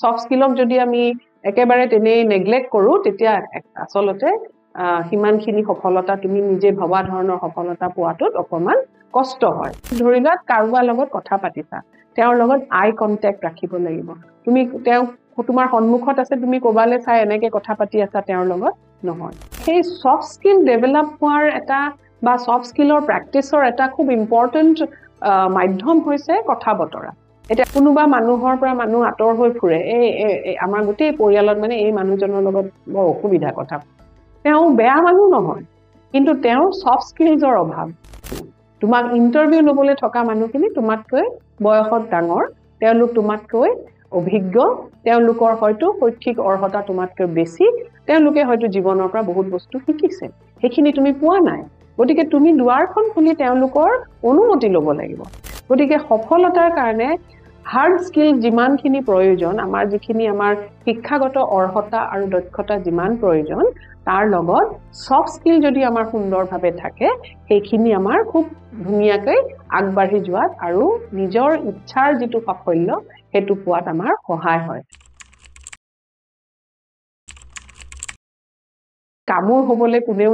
Soft স্কিলক যদি আমি একেবাৰে তেনেই নেগলেক্ট কৰোঁ তেতিয়া আচলতে সিমানখিনি সফলতা তুমি নিজে ভবা ধৰণৰ সফলতা পোৱাটোত অকণমান কষ্ট হয় ধৰি লোৱা কাৰোবাৰ লগত কথা পাতিছা তেওঁৰ লগত আই কণ্টেক্ট ৰাখিব লাগিব তুমি তেওঁ তোমাৰ সন্মুখত আছে তুমি ক'বালে চাই এনেকে কথা পাতি আছা তেওঁৰ লগত নহয় সেই সফট স্কিল ডেভেলপ হোৱাৰ এটা বা সফট স্কিলৰ প্ৰেক্টিছৰ এটা খুব ইম্পৰ্টেণ্ট মাধ্যম হৈছে কথা বতৰা এটা কোনোবা মানুহৰ পৰা মানুহ আঁতৰ হৈ ফুৰে এই আমাৰ গোটেই পৰিয়ালত মানে এই মানুহজনৰ লগত বৰ অসুবিধা কথা তেওঁ বেয়া মানুহ নহয় কিন্তু তেওঁৰ সফট স্কিলছৰ অভাৱ তোমাক ইন্টাৰভিউ ল'বলৈ থকা মানুহখিনি তোমাতকৈ বয়সত ডাঙৰ তেওঁলোক তোমাতকৈ অভিজ্ঞ তেওঁলোকৰ হয়তো শৈক্ষিক অৰ্হতা তোমাতকৈ বেছি তেওঁলোকে হয়তো জীৱনৰ পৰা বহুত বস্তু শিকিছে সেইখিনি তুমি পোৱা নাই গতিকে তুমি দুৱাৰখন খুলি তেওঁলোকৰ অনুমতি ল'ব লাগিব গতিকে সফলতাৰ কাৰণে হাৰ্ড স্কিল যিমানখিনি প্ৰয়োজন আমাৰ যিখিনি আমাৰ শিক্ষাগত অৰ্হতা আৰু দক্ষতা যিমান প্ৰয়োজন তাৰ লগত সফট স্কিল যদি আমাৰ সুন্দৰভাৱে থাকে সেইখিনি আমাৰ খুব ধুনীয়াকৈ আগবাঢ়ি যোৱাত আৰু নিজৰ ইচ্ছাৰ যিটো সাফল্য সেইটো পোৱাত আমাৰ সহায় হয় কামোৰ হ'বলৈ কোনেও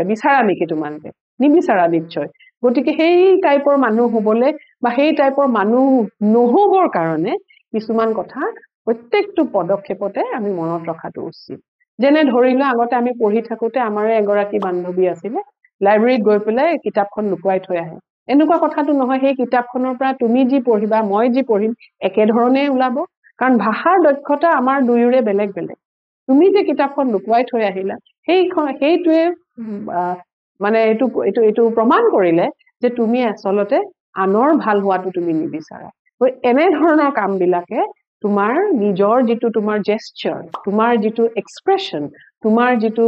বিচাৰা নেকি তোমালোকে নিবিচাৰা নিশ্চয় গতিকে সেই টাইপৰ মানুহ হ'বলৈ বা সেই টাইপৰ মানুহ নহ'বৰ কাৰণে কিছুমান কথা প্ৰত্যেকটো পদক্ষেপতে আমি মনত ৰখাটো উচিত যেনে ধৰি লোৱা আগতে আমি পঢ়ি থাকোঁতে আমাৰ এগৰাকী বান্ধৱী আছিলে লাইব্ৰেৰীত গৈ পেলাই কিতাপখন লুকুৱাই থৈ আহে এনেকুৱা কথাটো নহয় সেই কিতাপখনৰ পৰা তুমি যি পঢ়িবা মই যি পঢ়িম একেধৰণেই ওলাব কাৰণ ভাষাৰ দক্ষতা আমাৰ দুয়োৰে বেলেগ বেলেগ তুমি যে কিতাপখন লুকুৱাই থৈ আহিলা সেইটোৱে মানে এইটো প্ৰমাণ কৰিলে যে তুমি আচলতে আনৰ ভাল হোৱাটো তুমি নিবিচাৰা এনে ধৰণৰ কামবিলাকে তোমাৰ নিজৰ যিটো তোমাৰ জেষ্টাৰ তোমাৰ যিটো এক্সপ্ৰেছন তোমাৰ যিটো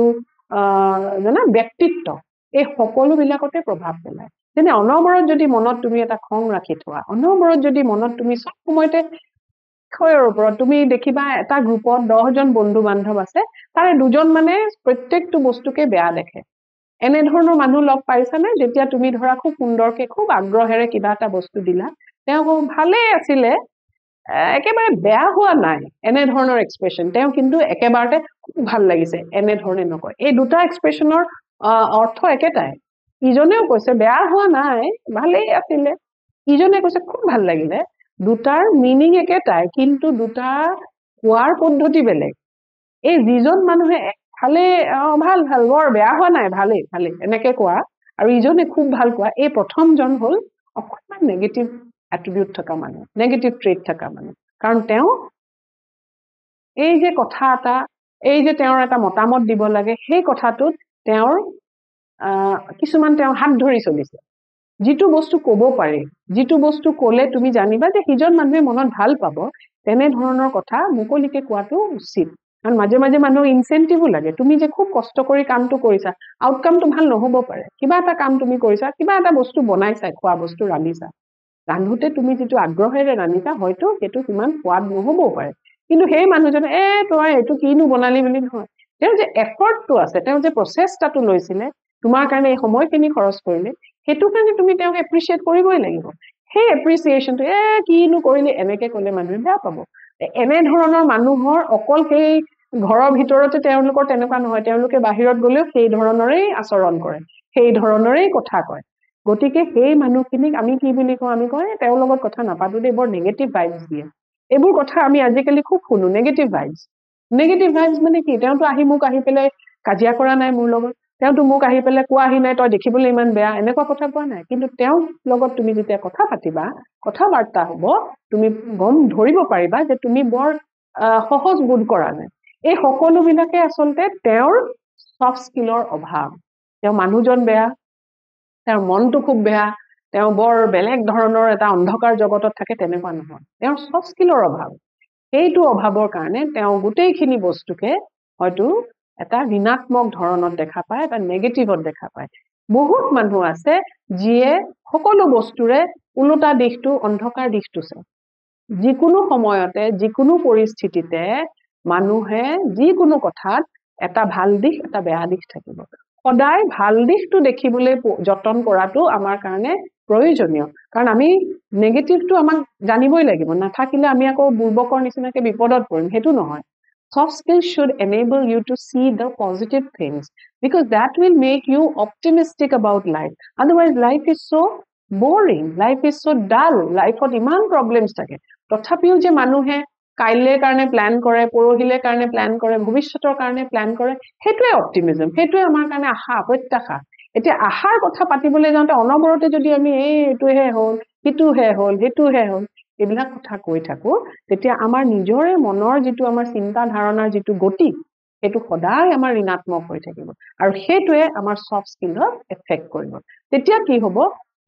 ব্যক্তিত্ব এই সকলোবিলাকতে প্ৰভাৱ পেলায় যেনে অনবৰত যদি মনত তুমি এটা খং ৰাখি থোৱা অনবৰত যদি মনত তুমি সব সময়তে বিষয়ৰ ওপৰত তুমি দেখিবা এটা গ্ৰুপত 10 জন বন্ধু বান্ধৱ আছে তাৰে দুজন মানে প্ৰত্যেকটো বস্তুকে বেয়া দেখে এনে ধৰণৰ মানুহ লগ পাইছানে যেতিয়া তুমি ধৰা খুব সুন্দৰকে খুব আগ্ৰহেৰে কিবা এটা বস্তু দিলা তেওঁ ভালেই আছিলে একেবাৰে বেয়া হোৱা নাই এনে ধৰণৰ এক্সপ্ৰেছন তেওঁ কিন্তু একেবাৰতে খুব ভাল লাগিছে এনে ধৰণে নকয় এই দুটা এক্সপ্ৰেছনৰ অৰ্থ একেটাই ইজনেও কৈছে বেয়া হোৱা নাই ভালেই আছিলে ইজনে কৈছে খুব ভাল লাগিলে দুটাৰ মিনিং একেটাই কিন্তু দুটা কোৱাৰ পদ্ধতি বেলেগ এই যিজন মানুহে ভালে ভাল বৰ বেয়া হোৱা নাই ভালেই এনেকে কোৱা আৰু ইজনে খুব ভাল কোৱা এই প্ৰথমজন হ'ল অকণমান নেগেটিভ এট্ৰিবিউট থকা মানুহ নেগেটিভ ট্ৰেট থকা মানুহ কাৰণ তেওঁ এই যে কথা এটা এই যে তেওঁৰ এটা মতামত দিব লাগে সেই কথাটোত তেওঁৰ কিছুমান তেওঁ হাত ধৰি চলিছে যিটো বস্তু ক'ব পাৰি যিটো বস্তু ক'লে তুমি জানিবা যে সিজন মানুহে মনত ভাল পাব তেনে ধৰণৰ কথা মুকলিকে কোৱাটো উচিত কাৰণ মাজে মাজে মানুহৰ ইনচেন্টিভো লাগে তুমি যে খুব কষ্ট কৰি কামটো কৰিছা আউটকামটো ভাল নহ'ব পাৰে কিবা এটা কাম তুমি কৰিছা কিবা এটা বস্তু বনাইছা খোৱা বস্তু ৰান্ধিছা ৰান্ধোতে তুমি যিটো আগ্ৰহেৰে ৰান্ধিছা হয়তো সেইটো সিমান সোৱাদ নহ'বও পাৰে কিন্তু সেই মানুহজনে তই এইটো কিনো বনালি বুলি নহয় তেওঁৰ যে এফৰ্টটো আছে তেওঁ যে প্ৰচেষ্টাটো লৈছিলে তোমাৰ কাৰণে এই সময়খিনি খৰচ কৰিলে সেইটো কাৰণে তুমি তেওঁক এপ্ৰিচিয়েট কৰিবই লাগিব সেই এপ্ৰিচিয়েশ্যনটো কিনো কৰিলি এনেকে ক'লে মানুহে বেয়া পাব এনে ধৰণৰ মানুহৰ অকল সেই ঘৰৰ ভিতৰতে তেওঁলোকৰ তেনেকুৱা নহয় তেওঁলোকে বাহিৰত গ'লেও সেই ধৰণৰেই আচৰণ কৰে সেই ধৰণৰেই কথা কয় গতিকে সেই মানুহখিনিক আমি কি বুলি কওঁ আমি কওঁ তেওঁৰ লগত কথা নাপাতো দেই বৰ নেগেটিভ ভাইবছ দিয়ে এইবোৰ কথা আমি আজিকালি খুব শুনো নেগেটিভ ভাইবছ মানে কি তেওঁতো মোক আহি পেলাই কাজিয়া কৰা নাই মোৰ লগত তেওঁতো মোক আহি পেলাই কোৱাহি নাই তই দেখিবলৈ ইমান বেয়া এনেকুৱা কথা কোৱা নাই কিন্তু তেওঁৰ লগত তুমি যেতিয়া কথা পাতিবা কথা বাৰ্তা হ'ব তুমি গম ধৰিব পাৰিবা যে তুমি বৰ সহজ বোধ কৰা নাই এই সকলোবিলাকে আচলতে তেওঁৰ সফট স্কিলৰ অভাৱ তেওঁ মানুহজন বেয়া তেওঁৰ মনটো খুব বেয়া তেওঁ বৰ বেলেগ ধৰণৰ এটা অন্ধকাৰ জগতত থাকে তেনেকুৱা নহয় তেওঁৰ সফট স্কিলৰ অভাৱ সেইটো অভাৱৰ কাৰণে তেওঁ গোটেইখিনি বস্তুকে হয়তো এটা ঋণাত্মক ধৰণত দেখা পায় এটা নেগেটিভত দেখা পায় বহুত মানুহ আছে যিয়ে সকলো বস্তুৰে উল্টা দিশটো অন্ধকাৰ দিশটো চায় যিকোনো সময়তে যিকোনো পৰিস্থিতিতে মানুহে যিকোনো কথাত এটা ভাল দিশ এটা বেয়া দিশ থাকিব সদায় ভাল দিশটো দেখিবলৈ যতন কৰাটো আমাৰ কাৰণে প্ৰয়োজনীয় কাৰণ আমি নেগেটিভটো আমাক জানিবই লাগিব নাথাকিলে আমি আকৌ বুৰ্বকৰ নিচিনাকে বিপদত পৰিম সেইটো নহয় soft skills should enable you to see the positive things because that will make you optimistic about life otherwise life is so boring life is so dull life ot iman problems থাকে তথাপিও যে মানুহে কাইলৈৰ কাৰণে plan কৰে পৰহিলে কাৰণে plan কৰে ভৱিষ্যতৰ কাৰণে প্ল্যান কৰে হেতুৱে অপটিমিজম হেতুৱে আমাৰ কাৰণে আশা প্ৰত্যাশা এতিয়া আশাৰ কথা পাতিবলৈ যাওঁতে অনবৰতে যদি আমি এইটোহে হ'ল হিতুহে হ'ল হেতুহে হ'ল এইবিলাক কথা কৈ থাকো তেতিয়া আমাৰ নিজৰে মনৰ যেটো আমাৰ চিন্তা ধাৰণাৰ যেটো গতি হেতু সদায় আমাৰ ঋণাত্মক হৈ থাকিব আৰু হেতুৱে আমাৰ সফট স্কিলত এফেক্ট কৰিব তেতিয়া কি হ'ব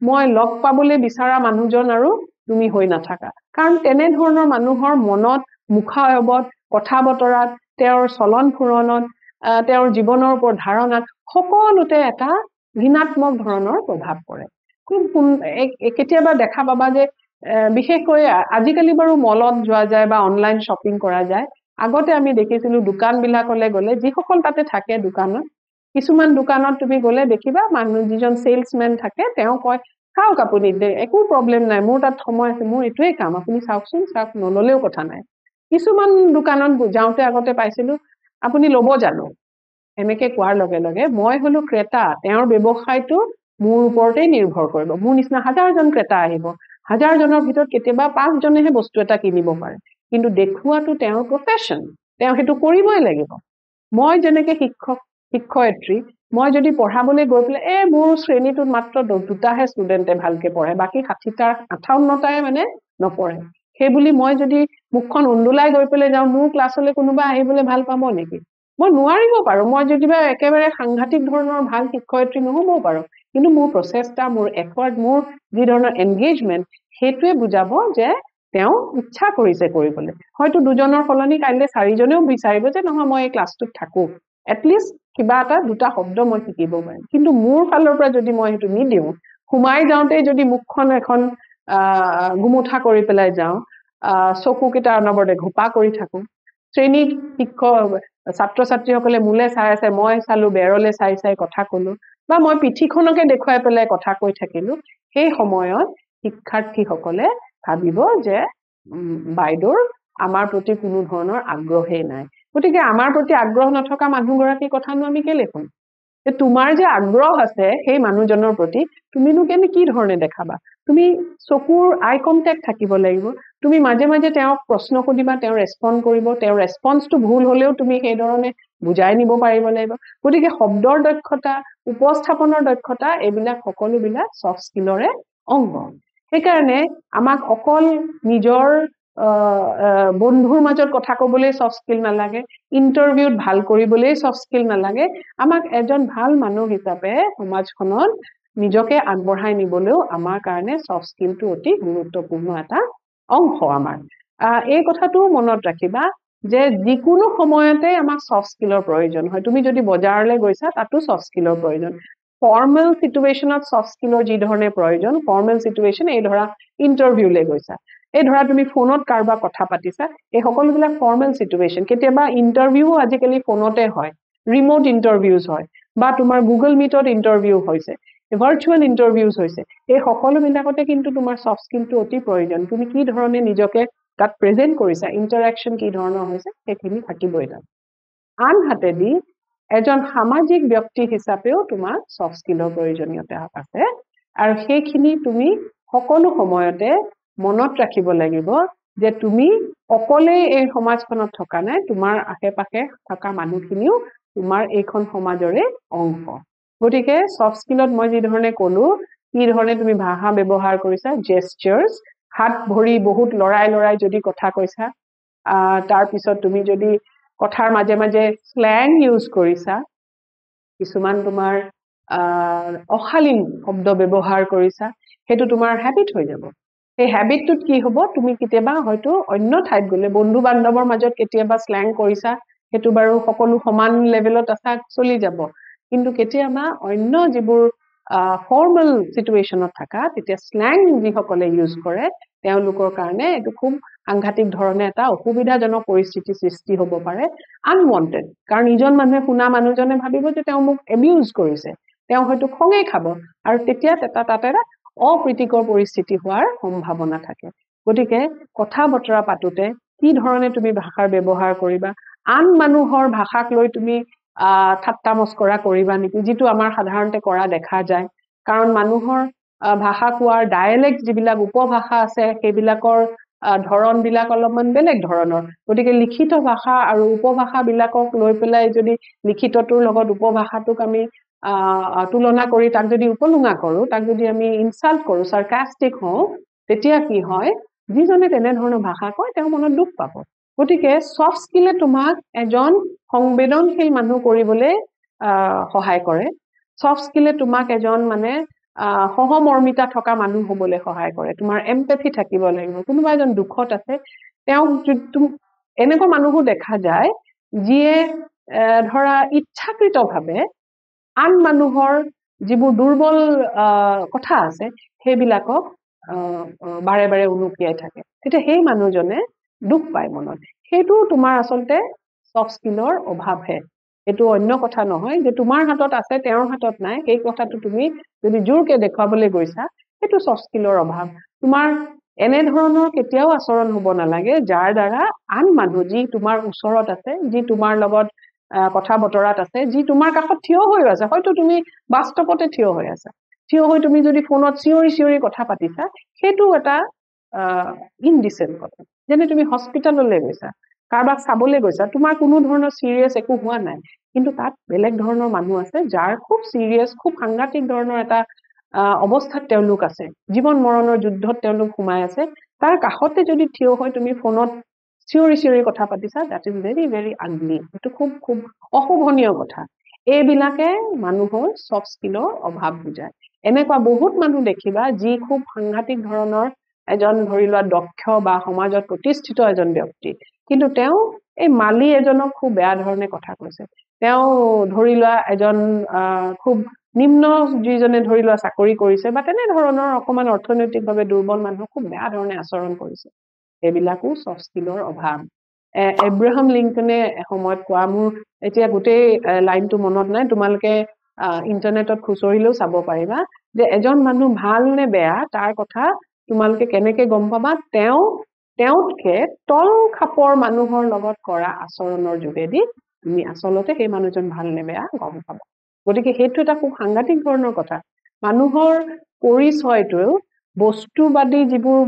মই লগ পাবলৈ বিচাৰা মানুহজন আৰু তুমি হৈ নাথাকা কাৰণ তেনে ধৰণৰ মানুহৰ মনত মুখায়বত কথা বতৰাত তেওঁৰ চলন ফুৰণত তেওঁৰ জীৱনৰ ওপৰত ধাৰণাত সকলোতে এটা ঋণাত্মক ধৰণৰ প্ৰভাৱ পৰে কেতিয়াবা দেখা পাবা যে বিশেষকৈ আজিকালি বাৰু মলত যোৱা যায় বা অনলাইন শ্বপিং কৰা যায় আগতে আমি দেখিছিলো দোকান বিলাকলৈ গলে যিসকল তাতে থাকে দোকানত কিছুমান দোকানত তুমি গলে দেখিবা মানুহ যিজন সেলসম্যান থাকে তেওঁ কয় চাওক আপুনি একো প্ৰবলেম নাই মোৰ তাত সময় আছে মোৰ এটোই কাম আপুনি চাওকচোন চাওক নললেও কথা নাই কিছুমান দোকানত যাওঁতে আগতে পাইছিলো আপুনি লব জানো এনেকে কোৱাৰ লগে লগে মই হলো ক্ৰেতা তেওঁৰ ব্যৱসায়টো মোৰ ওপৰতে নিৰ্ভৰ কৰিব মোৰ নিচিনা হাজাৰজন ক্ৰেতা আহিব হাজাৰজনৰ ভিতৰত কেতিয়াবা 5 জনেহে বস্তু এটা কিনিব পাৰে কিন্তু দেখুৱাটো তেওঁৰ প্ৰফেশন তেওঁ হেতু কৰিবই লাগিব মই যেনেকে শিক্ষয়িত্ৰী মই যদি পঢ়াবলৈ গৈ পেলে মোৰ শ্ৰেণীটোত মাত্ৰ দুটাহে ষ্টুডেন্টে ভালকে পঢ়ে বাকি 60টা 58টাই মানে নপঢ়ে সেই বুলি মই যদি মুখখন উন্দুলাই গৈ পেলে যাও মোৰ ক্লাছলৈ কোনোবা আহিবলৈ ভাল পাব নেকি মই নোৱাৰিব পাৰো মই যদিবা একেবাৰে সাংঘাতিক ধৰণৰ ভাল শিক্ষয়িত্ৰী নহবও পাৰো কিন্তু মোৰ প্ৰচেষ্টা মোৰ এফৰ্ট মোৰ যি ধৰণৰ এনগেজমেন্ট হেতুৱে বুজাব যে তেওঁ ইচ্ছা কৰিছে কৰিবলৈ হয়তো দুজনৰ ফলনি কাইলে চাৰিজনেও বিচাৰিব যে নহয় মই এই ক্লাছটোত থাকো এটলিষ্ট কিবা এটা দুটা শব্দ মই শিকিব পাৰিম কিন্তু মোৰ ফালৰ পৰা যদি মই হেতু নিদিও খুমাই যাওঁতে যদি মুখখন এখন গুমুঠা কৰি পেলাই যাও চকু কিটা অনবৰতে ঘোপা কৰি থাকো শ্ৰেণীত শিক্ষক ছাত্ৰ ছাত্ৰীসকলে মুলে চাই আছে মই চালু বেৰলে চাই চাই কথা কলো বা মই পিঠিখনকে দেখুৱাই পেলাই কথা কৈ থাকিলো সেই সময়ত শিক্ষাৰ্থীসকলে ভাবিব যে বাইদেউৰ আমাৰ প্ৰতি কোনো ধৰণৰ আগ্ৰহে নাই গতিকে আমাৰ প্ৰতি আগ্ৰহ নথকা মানুহগৰাকীৰ কথানো আমি কেলে শুন যে তোমাৰ যে আগ্ৰহ আছে সেই মানুহজনৰ প্ৰতি তুমিনো কেনে কি ধৰণে দেখাবা তুমি চকুৰ আই কন্টাক্ট থাকিব লাগিব তুমি মাজে মাজে তেওঁক প্ৰশ্ন সুধিবা তেওঁ ৰেসপন্ড কৰিব তেওঁৰ ৰেসপন্সটো ভুল হলেও তুমি সেই ধৰণে বুজাই নিব পাৰিব লাগিব গতিকে শব্দৰ দক্ষতা উপস্থাপনৰ দক্ষতা এইবিলাক সকলো বিলাক সফট স্কিলৰে অংগ সেইকাৰণে আমাক অকল নিজৰ বন্ধুৰ মাজত কথা ক'বলৈ সফট স্কিল নালাগে ইন্টাৰভিউত ভাল কৰিবলৈ সফট স্কিল নালাগে আমাক এজন ভাল মানুহ হিচাপে সমাজখনত নিজকে আগবঢ়াই নিবলৈও আমাৰ কাৰণে সফট স্কিলটো অতি গুৰুত্বপূৰ্ণ এটা অংশ আমাৰ এই কথাটো মনত ৰাখিবা যে যিকোনো সময়তে আমাক সফট স্কিলৰ প্ৰয়োজন হয় তুমি যদি বজাৰলৈ গৈছা তাতো সফট স্কিলৰ প্ৰয়োজন ফৰ্মেল সিচুৱেশনত সফট স্কিলৰ যি ধৰণে প্ৰয়োজন ফৰ্মেল সিচুৱেশন এই ধৰা ইন্টাৰভিউলৈ গৈছা এই ধৰা তুমি ফোনত কাৰবা কথা পাতিছা এই সকলোবিলাক ফৰ্মেল সিচুৱেশন কেতিয়াবা ইন্টাৰভিউ আজিকালি ফোনতে হয় ৰিমোট ইন্টাৰভিউজ হয় বা তোমাৰ গুগল মিটত ইন্টাৰভিউ হৈছে ভাৰ্চুৱেল ইন্টাৰভিউজ হৈছে এই সকলোবিলাকতে কিন্তু তোমাৰ সফট স্কিলটো অতি প্ৰয়োজন তুমি কি ধৰণে নিজকে তাত প্ৰেজেন্ট কৰিছা ইন্টাৰেকশন কি ধৰণৰ হৈছে সেইখিনি থাকিবই তাত আনহাতেদি এজন সামাজিক ব্যক্তি হিচাপেও তোমাৰ সফট স্কিলৰ প্ৰয়োজনীয়তা আছে আৰু সেইখিনি তুমি সকলো সময়তে মনত ৰাখিব লাগিব যে তুমি অকলে এই সমাজখনত থকা নাই তোমাৰ আশেপাশে থকা মানুহখিনিও তোমাৰ এইখন সমাজৰে অংশ গতিকে সফট স্কিলত মই যি ধৰণে ক'লো কি ধৰণে তুমি ভাষা ব্যৱহাৰ কৰিছা জেস্চাৰ্স হাত ভৰি বহুত লৰাই যদি কথা কৈছা তাৰ পিছত তুমি যদি কথাৰ মাজে মাজে স্ল্যাং ইউজ কৰিছা কিছুমান তোমাৰ অশালীন শব্দ ব্যৱহাৰ কৰিছা হেতু তোমাৰ হ্যাবিট হৈ যাব এই হ্যাবিটটোত কি হ'ব তুমি কেতিয়াবা হয়তো অন্য ঠাইত গলে বন্ধু বান্ধৱৰ মাজত কেতিয়াবা স্ল্যাং কৰিছা হেতু বাৰু সকলো সমান লেভেলত আছা চলি যাব কিন্তু কেতিয়াবা অন্য যিবোৰ ফৰ্মেল সিচুৱেশনত থাকা তেতিয়া স্ল্যাং যিসকলে ইউজ কৰে তেওঁলোকৰ কাৰণে এটো খুব আংঘাতিক ধৰণে এটা অসুবিধাজনক পৰিস্থিতি সৃষ্টি হ'ব পাৰে আনৱান্টেড কাৰণ ইজন মানুহে শুনা মানুহজনে ভাবিব যে তেওঁ মোক এবিউজ কৰিছে তেওঁ হয়তো খঙে খাব আৰু তেতিয়া তাতে অপ্ৰীতিকৰ পৰিস্থিতি হোৱাৰ সম্ভাৱনা থাকে গতিকে কথা বতৰা পাতোতে কি ধৰণে তুমি ভাষাৰ ব্যৱহাৰ কৰিবা আন মানুহৰ ভাষাক লৈ তুমি ঠাট্টা মস্কৰা কৰিবা নেকি যিটো আমাৰ সাধাৰণতে কৰা দেখা যায় কাৰণ মানুহৰ ভাষা কোৱাৰ ডায়ালেক্ট যিবিলাক উপভাষা আছে সেইবিলাকৰ ধৰণ বিলাক অলপমান বেলেগ ধৰণৰ গতিকে লিখিত ভাষা আৰু উপভাষা বিলাকক লৈ পেলাই যদি লিখিতটোৰ লগত উপভাষাটোক আমি তুলনা কৰি তাক যদি উপলুঙা কৰো তাক যদি আমি ইনসাল্ট কৰো সাৰ্কাষ্টিক হওঁ তেতিয়া কি হয় যিজনে তেনেধৰণৰ ভাষা কয় তেওঁ মনত দুখ পাব গতিকে সফট স্কিলে তোমাক এজন সংবেদনশীল মানুহ কৰিবলৈ সহায় কৰে সফট স্কিলে তোমাক এজন মানে সহমৰ্মিতা থকা মানুহ হ'বলৈ সহায় কৰে তোমাৰ এমপেথি থাকিব লাগিব কোনোবা এজন দুখত আছে তেওঁক এনেকুৱা মানুহো দেখা যায় যিয়ে ধৰা ইচ্ছাকৃতভাৱে আন মানুহৰ যিবোৰ দুৰ্বল কথা আছে সেইবিলাকক বাৰে বাৰে উনুকিয়াই থাকে তেতিয়া সেই মানুহজনে দুখ পায় মনত সেইটো তোমাৰ আচলতে সফট স্কিলৰ অভাৱহে এইটো অন্য কথা নহয় যে তোমাৰ হাতত আছে তেওঁৰ হাতত নাই এই কথাটো তুমি যদি জোৰকে দেখুৱাবলৈ গৈছা সেইটো সফট স্কিলৰ অভাৱ তোমাৰ এনে ধৰণৰ কেতিয়াও আচৰণ হ'ব নালাগে যাৰ দ্বাৰা আন মানুহ যি তোমাৰ ওচৰত আছে যি তোমাৰ লগত কথা বতৰাত আছে যি তোমাৰ কাষত থিয় হৈ আছে হয়তো তুমি বাস্তৱতে থিয় হৈ আছা থিয় হৈ তুমি যদি ফোনত চিঞৰি চিঞৰি কথা পাতিছা সেইটো এটা ইনডিসেন্ট কথা যেনে তুমি হস্পিটাললৈ গৈছা কাৰোবাক চাবলৈ গৈছা তোমাৰ কোনো ধৰণৰ সিৰিয়াছ একো হোৱা নাই কিন্তু তাত বেলেগ ধৰণৰ মানুহ আছে যাৰ খুব সিৰিয়াছ খুব সাংঘাতিক ধৰণৰ এটা অৱস্থাত তেওঁলোক আছে জীৱন মৰণৰ যুদ্ধত তেওঁলোক সোমাই আছে তাৰ কাষতে যদি থিয় হৈ তুমি ফোনত চিঞৰি চিঞৰি কথা পাতিছা দ্যাট ইজ ভেৰি ভেৰি আগলি এইটো খুব খুব অশোভনীয় কথা এইবিলাকে মানুহৰ সফট স্কিলৰ অভাৱ বুজায় এনেকুৱা বহুত মানুহ দেখিবা যি খুব সাংঘাতিক ধৰণৰ এজন ধৰি লোৱা দক্ষ বা সমাজত প্ৰতিষ্ঠিত এজন ব্যক্তি কিন্তু তেওঁ এই মালি এজনক খুব বেয়া ধৰণে কথা কৈছে তেওঁ ধৰি লোৱা এজন খুব নিম্ন যিজনে ধৰি লোৱা চাকৰি কৰিছে বা তেনে ধৰণৰ অকমান অৰ্থনৈতিকভাৱে দুৰ্বল মানুহ খুব বেয়া ধৰণে আচৰণ কৰিছে এইবিলাকো সফট স্কিলৰ অভাৱ এব্ৰাহাম লিংকনে সময়ত কোৱা মোৰ এতিয়া গোটেই লাইনটো মনত নাই তোমালোকে ইন্টাৰনেটত খুচৰিলেও চাব পাৰিবা যে এজন মানুহ ভাল নে বেয়া তাৰ কথা তোমালোকে কেনেকে গম পাবা তেওঁতকে তল খাপৰ মানুহৰ লগত কৰা আচৰণৰ যোগেদি তুমি আচলতে সেই মানুহজন ভাল নে বেয়া গম পাবা গতিকে সেইটো এটা খুব সাংঘাতিক ধৰণৰ কথা মানুহৰ পৰিচয়টো বস্তুবাদী যিবোৰ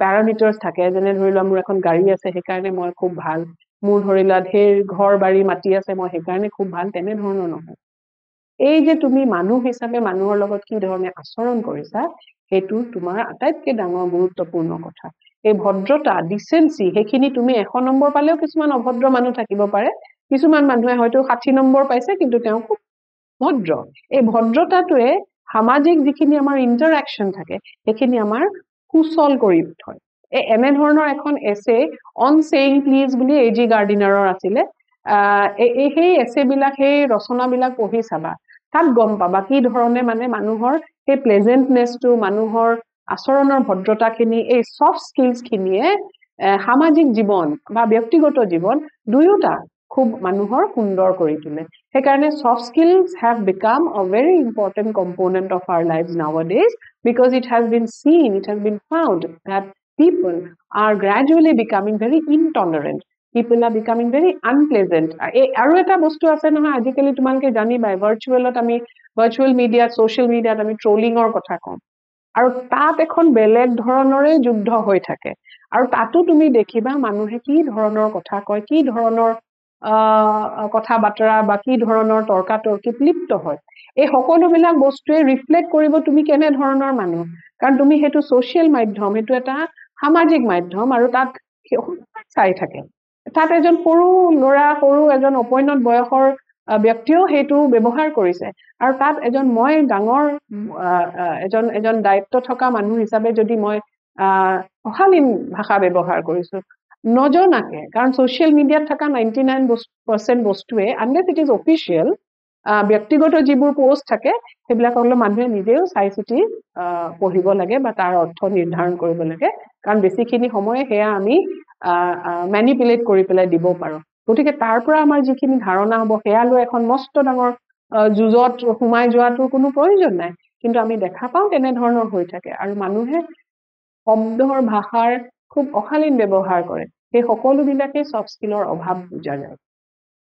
প্যাৰামিটাৰ্স থাকে যেনে ধৰি লোৱা মোৰ এখন গাড়ী আছে সেইকাৰণে মই খুব ভাল মোৰ ধৰি লোৱা ঢেৰ ঘৰ বাৰী মাটি আছে মই সেইকাৰণে খুব ভাল তেনে ধৰণৰ নহয় এই যে তুমি মানুহ হিচাপে মানুহৰ লগত কি ধৰণে আচৰণ কৰিছা সেইটো তোমাৰ আটাইতকৈ ডাঙৰ গুৰুত্বপূৰ্ণ কথা এই ভদ্ৰতা ডিসেন্সি সেইখিনি তুমি 100 নম্বৰ পালেও কিছুমান অভদ্ৰ মানুহ থাকিব পাৰে কিছুমান মানুহে হয়তো 60 নম্বৰ পাইছে কিন্তু তেওঁ খুব ভদ্ৰ এই ভদ্ৰতাটোৱে সামাজিক যিখিনি আমাৰ ইন্টাৰএকশন থাকে সেইখিনি আমাৰ সুচল কৰি থয় এনে ধৰণৰ এখন এছে অন সেইং প্লিজ বুলি এজি গাৰ্ডিনাৰৰ আছিলে সেই এছে বিলাক সেই ৰচনাবিলাক পঢ়ি চাবা তাত গম পাবা কি ধৰণে মানে মানুহৰ সেই প্লেজেন্টনেছটো মানুহৰ আচৰণৰ ভদ্ৰতাখিনি এই সফট স্কিলছ খিনিয়ে সামাজিক জীৱন বা ব্যক্তিগত জীৱন দুয়োটা খুব মানুহৰ সুন্দৰ কৰি তোলে সেইকাৰণে soft skills have become a very important component of our lives nowadays because it has been seen, it has been found that people are gradually becoming very intolerant. People are becoming very unpleasant. আৰু এটা বস্তু আছে নহয় আজিকালি তোমালোকে জানিবাই ভাৰ্চুৱেলত আমি virtual মিডিয়াত social মিডিয়াত আমি ট্ৰলিঙৰ কথা কওঁ আৰু তাত এখন বেলেগ ধৰণৰে যুদ্ধ হৈ থাকে আৰু তাতো তুমি দেখিবা মানুহে কি ধৰণৰ কথা কয় কি ধৰণৰ কথা বাতৰা বা কি ধৰণৰ তৰ্কাতৰ্কিত লিপ্ত হয় এই সকলোবিলাক বস্তুৱে ৰিফ্লেক্ট কৰিব তুমি কেনে ধৰণৰ মানুহ কাৰণ তুমি সেইটো ছ'চিয়েল মাধ্যম সেইটো এটা সামাজিক মাধ্যম আৰু তাত চাই থাকে তাত এজন সৰু ল'ৰা সৰু এজন অপৈণত বয়সৰ ব্যক্তিও সেইটো ব্যৱহাৰ কৰিছে আৰু তাত এজন মই ডাঙৰ এজন দায়িত্ব থকা মানুহ হিচাপে যদি মই অশালীন ভাষা ব্যৱহাৰ কৰিছো নজনাকে কাৰণ ছ'চিয়েল মিডিয়াত থকা 99% বস্তুৱে আনলেছ ইট ইজ অফিচিয়েল ব্যক্তিগত যিবোৰ পোষ্ট থাকে সেইবিলাক অলপ মানুহে নিজেও চাই চিতি পঢ়িব লাগে বা তাৰ অৰ্থ নিৰ্ধাৰণ কৰিব লাগে কাৰণ বেছিখিনি সময়ে সেয়া আমি ম্যানিপুলেট কৰি পেলাই দিব পাৰো গতিকে তাৰ পৰা আমাৰ যিখিনি ধাৰণা হ'ব সেয়া লৈ এখন মস্ত ডাঙৰ যুঁজত সোমাই যোৱাটোৰ কোনো প্ৰয়োজন নাই কিন্তু আমি দেখা পাওঁ তেনেধৰণৰ হৈ থাকে আৰু মানুহে শব্দৰ ভাষাৰ খুব অশালীন ব্যৱহাৰ কৰে সেই সকলোবিলাকেই ছফ্ট স্কিলৰ অভাৱ বুজা যায়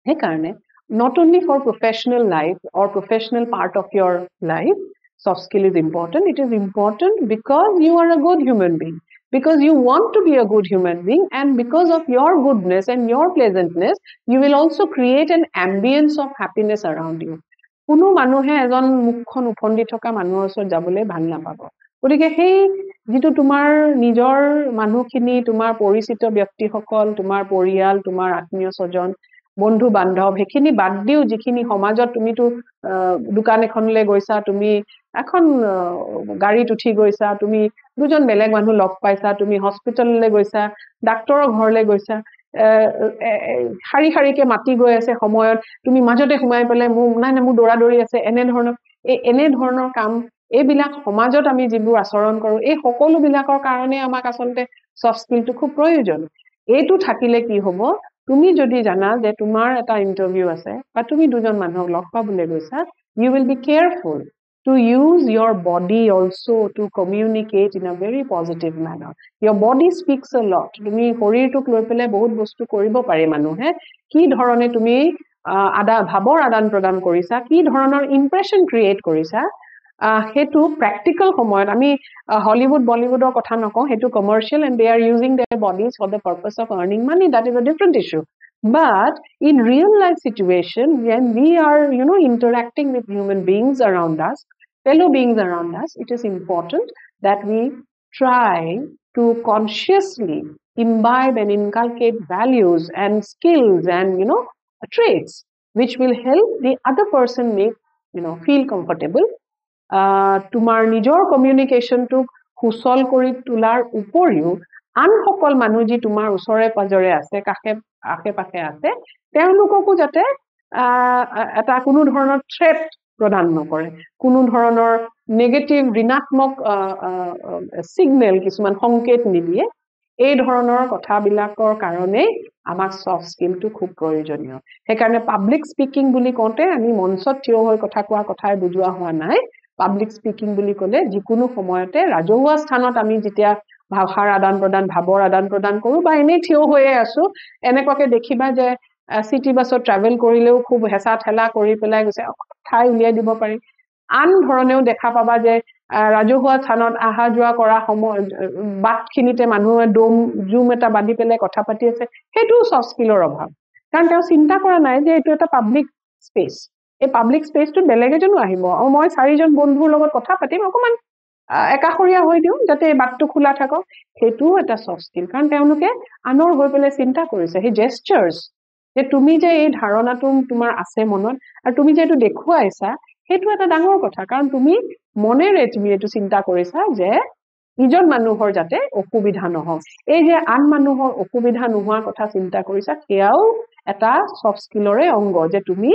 সেইকাৰণে not only for professional life or professional part of your life soft skill is important it is important because you are a good human being because you want to be a good human being and because of your goodness and your pleasantness you will also create an ambience of happiness around you কোনো মানুহে এজন মুখখন উফন্দি থকা মানুহৰ ওচৰত যাবলৈ ভাল নাপাব গতিকে সেই যেটো তোমাৰ নিজৰ মানুহখিনি তোমাৰ পৰিচিত ব্যক্তিসকল তোমাৰ পৰিয়াল তোমাৰ আত্মীয় স্বজন বন্ধু বান্ধৱ হেখিনি বাদ দিও যিখিনি সমাজত তুমিটো দোকান এখনলৈ গৈছা তুমি এখন গাড়ীত উঠি গৈছা তুমি দুজন বেলেগ মানুহ লগ পাইছা তুমি হস্পিটাললৈ গৈছা ডাক্তৰৰ ঘৰলৈ গৈছা হাৰি হাৰিকে মাতি গৈ আছে সময়ত তুমি মাজতে সোমাই পেলাই নাই মোৰ দৌৰা দৌৰি আছে এনে ধৰণৰ কাম এইবিলাক সমাজত আমি যিবোৰ আচৰণ কৰো এই সকলো বিলাকৰ কাৰণে আমাক আসলতে সফট স্কিলটো খুব প্ৰয়োজন এইটো থাকিলে কি হ'ব তুমি যদি জানা যে তোমাৰ এটা ইন্টাৰভিউ আছে বা তুমি দুজন মানুহক লগ পাবলৈ গৈছা you will be careful to use your body also to communicate in a very positive manner your body speaks a lot তুমি শৰীৰটোক লৈ পেলাই বহুত বস্তু কৰিব পাৰে মানুহে কি ধৰণে তুমি ভাৱৰ আদান প্ৰদান কৰিছা কি ধৰণৰ ইমপ্ৰেশন ক্ৰিয়েট কৰিছা হেতু প্ৰ্যাকটিক্যাল সময়ত আমি হলিউড বলিউডৰ কথা নকওঁ হেতু commercial and they are using their bodies for the purpose of earning money that is a different issue but in real life situation when we are interacting with human beings around us fellow beings around us it is important that we try to consciously imbibe and inculcate values and skills and traits which will help the other person make feel comfortable তোমাৰ নিজৰ কমিউনিকেশনটো সুচল কৰি তোলাৰ উপৰিও আন সকল মানুহ যি তোমাৰ ওচৰে পাজৰে আছে কাষে পাখে আছে তেওঁলোককো যাতে এটা কোনো ধৰণৰ থ্ৰেট প্ৰদান নকৰে কোনো ধৰণৰ নেগেটিভ ঋণাত্মক সিগনেল কিছুমান সংকেত নিদিয়ে এই ধৰণৰ কথাবিলাকৰ কাৰণে আমাক সফট স্কিলটো খুব প্ৰয়োজনীয় সেইকাৰণে পাব্লিক স্পিকিং বুলি কওঁতে আমি মঞ্চত থিয় হৈ কথা কোৱা কথাই বুজোৱা হোৱা নাই পাব্লিক স্পিকিং বুলি ক'লে যিকোনো সময়তে ৰাজহুৱা স্থানত আমি যেতিয়া ভাষাৰ আদান প্ৰদান ভাৱৰ আদান প্ৰদান কৰো বা এনেই থিয় হৈয়ে আছো এনেকুৱাকে দেখিবা যে সিটি বাছত ট্ৰাভেল কৰিলেও খুব হেঁচা ঠেলা কৰি পেলাই গৈছে ঠাই উলিয়াই দিব পাৰি আন ধৰণেও দেখা পাবা যে ৰাজহুৱা স্থানত আহা যোৱা কৰা সময় বাটখিনিতে মানুহে জুম এটা বান্ধি পেলাই কথা পাতি আছে সেইটো সফট স্কিলৰ অভাৱ কাৰণ তেওঁ চিন্তা কৰা নাই যে এইটো এটা পাব্লিক স্পেচ এই পাব্লিক স্পেচটো বেলেগ এজনো আহিব মই চাৰিজন বন্ধুৰ লগত কথা পাতিম অকমান একাখৰীয়া হৈ দিও যাতে এই বাটটো খোলা থাকক সেইটো এটা সফট স্কিল কাৰণ তেওঁলোকে আনৰ হৈ পেলাই চিন্তা কৰিছে সেই জেষ্টাৰ্ছ যে তুমি যে এই ধাৰণাটো তোমাৰ আছে মনত আৰু তুমি যে এইটো দেখুৱাইছা সেইটো এটা ডাঙৰ কথা কাৰণ তুমি মনেৰে তুমি এইটো চিন্তা কৰিছা যে ইজন মানুহৰ যাতে অসুবিধা নহওক এই যে আন মানুহৰ অসুবিধা নোহোৱাৰ কথা চিন্তা কৰিছা সেয়াও এটা সফট স্কিলৰে অংগ যে তুমি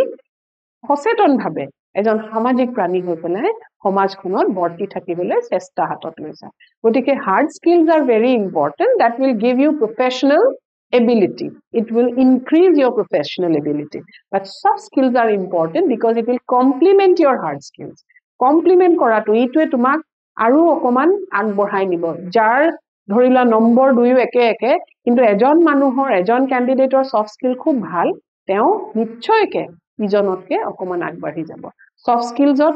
সচেতনভাৱে এজন সামাজিক প্ৰাণী হৈ পেলাই সমাজখনত বৰ্তি থাকিবলৈ চেষ্টা হাতত লৈছা গতিকে hard skills R very important that will give you professional ability it will increase your professional ability but soft skills are important because it will complement your hard skills complement কৰাটো ইটোৱে তোমাক আৰু অকমান আগবঢ়াই নিব যাৰ ধৰিলা নম্বৰ দুয়ো একে কিন্তু এজন মানুহৰ এজন ক্যান্ডিডেটৰ সফট স্কিল খুব ভাল তেওঁ নিশ্চয়কৈ ইজনতকে অকমান আগবাঢ়ি যাব সফট স্কিলছত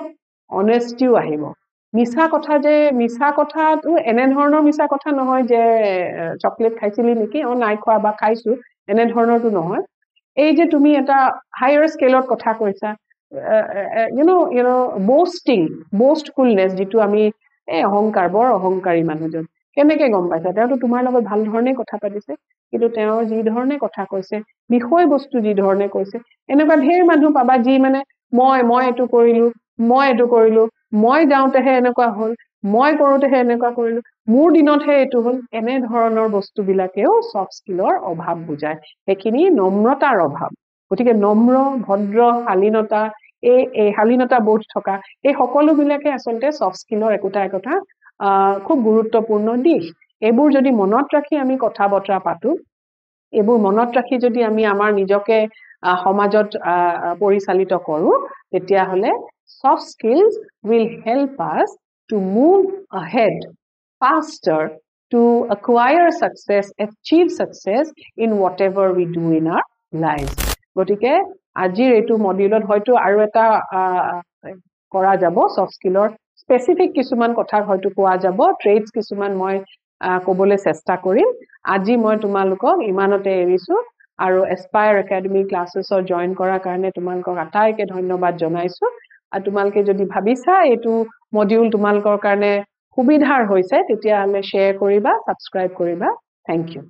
অনেষ্টিও আহিব মিছা কথাটো এনে ধৰণৰ মিছা কথা নহয় যে চকলেট খাইছিলি নেকি নাই খোৱা বা খাইছো এনে ধৰণৰটো নহয় এই যে তুমি এটা হায়াৰ স্কেলত কথা কৈছা boastfulness যিটো আমি অহংকাৰ বৰ অহংকাৰী মানুহজন কেনেকে গম পাইছা তেওঁতো তোমাৰ লগত ভাল ধৰণে কথা পাতিছে কিন্তু তেওঁ যি ধৰণে কথা কৈছে বিষয় বস্তু যি ধৰণে কৈছে এনেকুৱা ঢেৰ মানুহ পাবা যি মানে মই এইটো কৰিলো মই যাওঁতেহে এনেকুৱা হ'ল মই কৰোতেহে এনেকুৱা কৰিলো মোৰ দিনতহে এইটো হ'ল এনে ধৰণৰ বস্তুবিলাকেও সফট স্কিলৰ অভাৱ বুজায় সেইখিনি নম্ৰতাৰ অভাৱ গতিকে নম্ৰ ভদ্ৰ শালীনতা এই শালীনতা বোধ থকা এই সকলোবিলাকে আচলতে সফট স্কিলৰ একোটা খুব গুৰুত্বপূৰ্ণ দিশ এইবোৰ যদি মনত ৰাখি আমি কথা বতৰা পাতো এইবোৰ মনত ৰাখি যদি আমি আমাৰ নিজকে সমাজত পৰিচালিত কৰো তেতিয়া হলে soft skills will help us to move ahead faster to acquire success, achieve success in whatever we do in our lives. গতিকে আজিৰ এইটো মডিউলত হয়তো আৰু এটা কৰা যাব সফট স্কিলৰ স্পেসিফিক কিছুমান কথা হয়তো কোৱা যাব ট্ৰেডস কিছুমান মই ক'বলৈ চেষ্টা কৰিম আজি মই তোমালোকক ইমানতে এৰিছো আৰু এস্পায়াৰ একাডেমি ক্লাसेसৰ জয়েন কৰাৰ কাৰণে তোমালোকক আটাইকে ধন্যবাদ জনাইছো আৰু তোমালোকে যদি ভাবিছা এইটো মডিউল তোমালোকৰ কাৰণে সুবিধাৰ হৈছে তেতিয়া আমি শেয়াৰ কৰিবা সাবস্ক্ৰাইব কৰিবা থ্যাংক ইউ